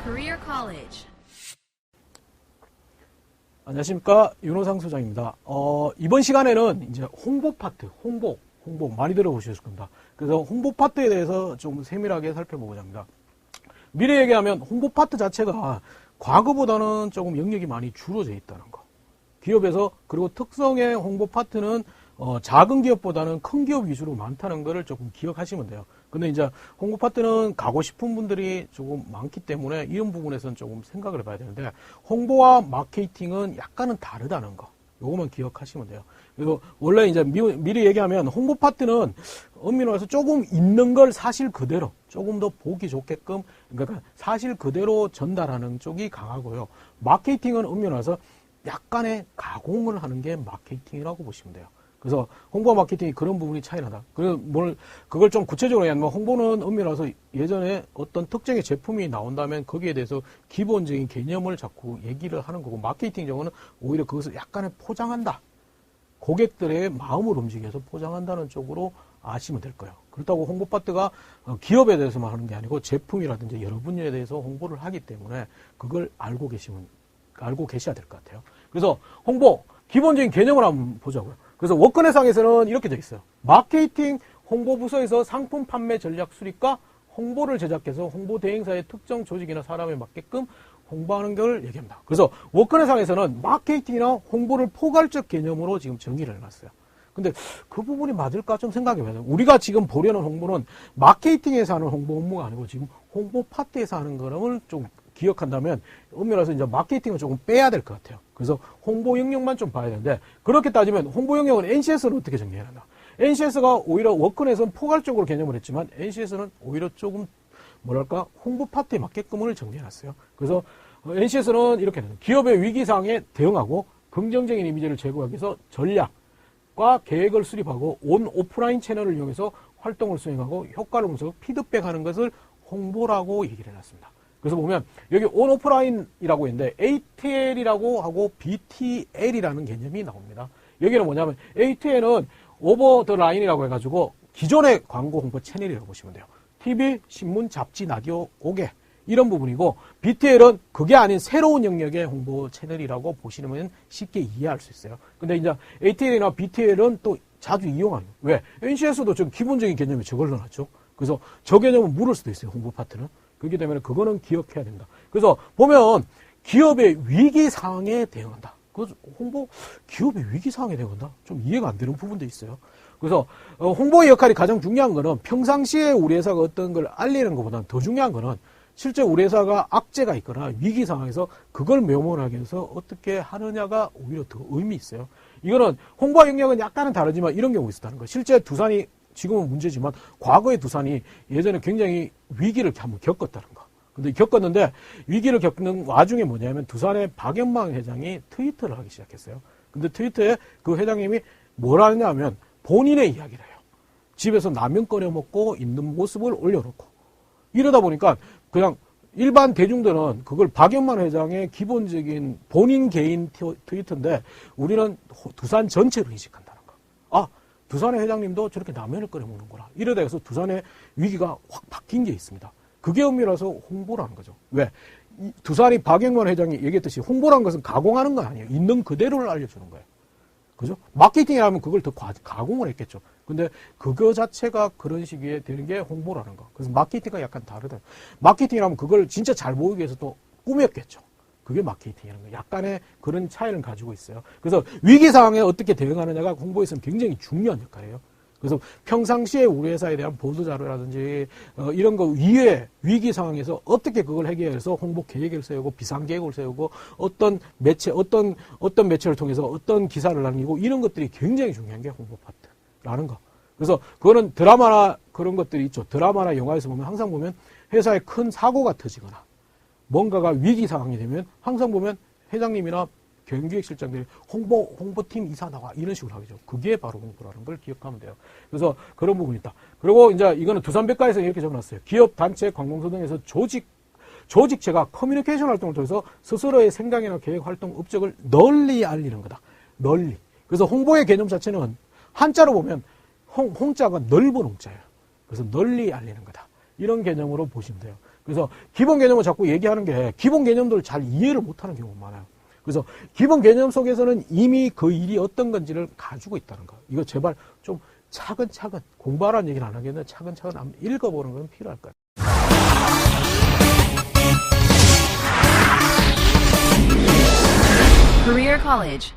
Career College. 안녕하십니까, 윤호상 소장입니다. 이번 시간에는 이제 홍보 파트, 홍보 많이 들어보셨을 겁니다. 그래서 홍보 파트에 대해서 좀 세밀하게 살펴보고자 합니다. 미리 얘기하면 홍보 파트 자체가 과거보다는 조금 영역이 많이 줄어져 있다는 거. 기업에서, 그리고 특성의 홍보 파트는 작은 기업보다는 큰 기업 위주로 많다는 거를 조금 기억하시면 돼요. 근데 이제 홍보 파트는 가고 싶은 분들이 조금 많기 때문에 이런 부분에서는 조금 생각을 해봐야 되는데, 홍보와 마케팅은 약간은 다르다는 거. 요거만 기억하시면 돼요. 그리고 원래 이제 미리 얘기하면 홍보 파트는 엄밀히 말해서 조금 있는 걸 사실 그대로 조금 더 보기 좋게끔, 그러니까 사실 그대로 전달하는 쪽이 강하고요. 마케팅은 엄밀히 말해서 약간의 가공을 하는 게 마케팅이라고 보시면 돼요. 그래서 홍보와 마케팅이 그런 부분이 차이 나다. 그걸 좀 구체적으로 얘기하면, 홍보는 엄밀히 말해서 예전에 어떤 특정의 제품이 나온다면 거기에 대해서 기본적인 개념을 자꾸 얘기를 하는 거고, 마케팅 경우는 오히려 그것을 약간의 포장한다. 고객들의 마음을 움직여서 포장한다는 쪽으로 아시면 될 거예요. 그렇다고 홍보 파트가 기업에 대해서만 하는 게 아니고 제품이라든지 여러 분야에 대해서 홍보를 하기 때문에 그걸 알고 계셔야 될 것 같아요. 그래서 홍보, 기본적인 개념을 한번 보자고요. 그래서 워크넷상에서는 이렇게 되어 있어요. 마케팅 홍보부서에서 상품 판매 전략 수립과 홍보를 제작해서 홍보 대행사의 특정 조직이나 사람에 맞게끔 홍보하는 걸 얘기합니다. 그래서 워크넷상에서는 마케팅이나 홍보를 포괄적 개념으로 지금 정의를 해놨어요. 근데 그 부분이 맞을까 좀 생각해봐야 돼요. 우리가 지금 보려는 홍보는 마케팅에서 하는 홍보 업무가 아니고 지금 홍보 파트에서 하는 거를 좀 기억한다면, 엄밀해서 이제 마케팅은 조금 빼야 될 것 같아요. 그래서 홍보 영역만 좀 봐야 되는데, 그렇게 따지면 홍보 영역은 NCS는 어떻게 정리해놨나? NCS가 오히려 워크넷은 포괄적으로 개념을 했지만 NCS는 오히려 조금 뭐랄까 홍보 파트에 맞게끔을 정리해놨어요. 그래서 NCS는 이렇게 되는, 기업의 위기상에 대응하고 긍정적인 이미지를 제공하기 위해서 전략과 계획을 수립하고 온 오프라인 채널을 이용해서 활동을 수행하고 효과를 보면서 피드백하는 것을 홍보라고 얘기를 해놨습니다. 그래서 보면 여기 온 오프라인이라고 있는데 ATL이라고 하고 BTL이라는 개념이 나옵니다. 여기는 뭐냐면 ATL은 오버 더 라인이라고 해가지고 기존의 광고 홍보 채널이라고 보시면 돼요. TV, 신문, 잡지, 라디오, 오개 이런 부분이고, BTL은 그게 아닌 새로운 영역의 홍보 채널이라고 보시면 쉽게 이해할 수 있어요. 근데 이제 ATL이나 BTL은 또 자주 이용하는, 왜? NCS도 좀 기본적인 개념에 저걸 넣어놨죠. 그래서 저 개념은 물을 수도 있어요, 홍보 파트는. 그렇기 때문에 그거는 기억해야 된다. 그래서 보면 기업의 위기 상황에 대응한다. 그 홍보, 기업의 위기 상황에 대응한다? 좀 이해가 안 되는 부분도 있어요. 그래서 홍보의 역할이 가장 중요한 거는 평상시에 우리 회사가 어떤 걸 알리는 것보다는 더 중요한 거는 실제 우리 회사가 악재가 있거나 위기 상황에서 그걸 묘문하기 위해서 어떻게 하느냐가 오히려 더 의미 있어요. 이거는 홍보 영역은 약간은 다르지만 이런 경우 있었다는 거예요. 실제 두산이 지금은 문제지만 과거의 두산이 예전에 굉장히 위기를 한번 겪었다는 거. 근데 겪었는데 위기를 겪는 와중에 뭐냐면 두산의 박연망 회장이 트위터를 하기 시작했어요. 근데 트위터에 그 회장님이 뭘 하냐면 본인의 이야기를 해요. 집에서 라면 끓여 먹고 있는 모습을 올려놓고. 이러다 보니까 그냥 일반 대중들은 그걸 박연만 회장의 기본적인 본인 개인 트위터인데 우리는 두산 전체로 인식한다는 거. 아, 두산의 회장님도 저렇게 라면을 끓여 먹는구나. 이러다 해서 두산의 위기가 확 바뀐 게 있습니다. 그게 의미라서 홍보라는 거죠. 왜? 두산이 박영만 회장이 얘기했듯이 홍보라는 것은 가공하는 거 아니에요. 있는 그대로를 알려주는 거예요. 그죠? 마케팅이라면 그걸 더 가공을 했겠죠. 근데 그거 자체가 그런 시기에 되는 게 홍보라는 거. 그래서 마케팅과 약간 다르다. 마케팅이라면 그걸 진짜 잘 보이기 위해서 또 꾸몄겠죠. 그게 마케팅이라는 거예요. 약간의 그런 차이를 가지고 있어요. 그래서 위기 상황에 어떻게 대응하느냐가 홍보에서는 굉장히 중요한 역할이에요. 그래서 평상시에 우리 회사에 대한 보도자료라든지 이런 거 이외에 위기 상황에서 어떻게 그걸 해결해서 홍보 계획을 세우고 비상계획을 세우고 어떤 매체, 어떤 매체를 통해서 어떤 기사를 남기고 이런 것들이 굉장히 중요한 게 홍보 파트라는 거. 그래서 그거는 드라마나 그런 것들이 있죠. 드라마나 영화에서 보면 항상 보면 회사에 큰 사고가 터지거나 뭔가가 위기 상황이 되면 항상 보면 회장님이나 경기획실장들이 홍보팀 이사 나와 이런 식으로 하겠죠. 그게 바로 홍보라는 걸 기억하면 돼요. 그래서 그런 부분이 있다. 그리고 이제 이거는 두산백과에서 이렇게 적어놨어요. 기업, 단체, 관공서 등에서 조직체가 커뮤니케이션 활동을 통해서 스스로의 생각이나 계획, 활동, 업적을 널리 알리는 거다. 널리. 그래서 홍보의 개념 자체는 한자로 보면 홍자가 넓은 홍자예요. 그래서 널리 알리는 거다. 이런 개념으로 보시면 돼요. 그래서 기본 개념을 자꾸 얘기하는 게 기본 개념들을 잘 이해를 못하는 경우가 많아요. 그래서 기본 개념 속에서는 이미 그 일이 어떤 건지를 가지고 있다는 거. 이거 제발 좀 차근차근 공부하라는 얘기는 안 하겠는데 차근차근 한번 읽어보는 건 필요할 거예요. Career College.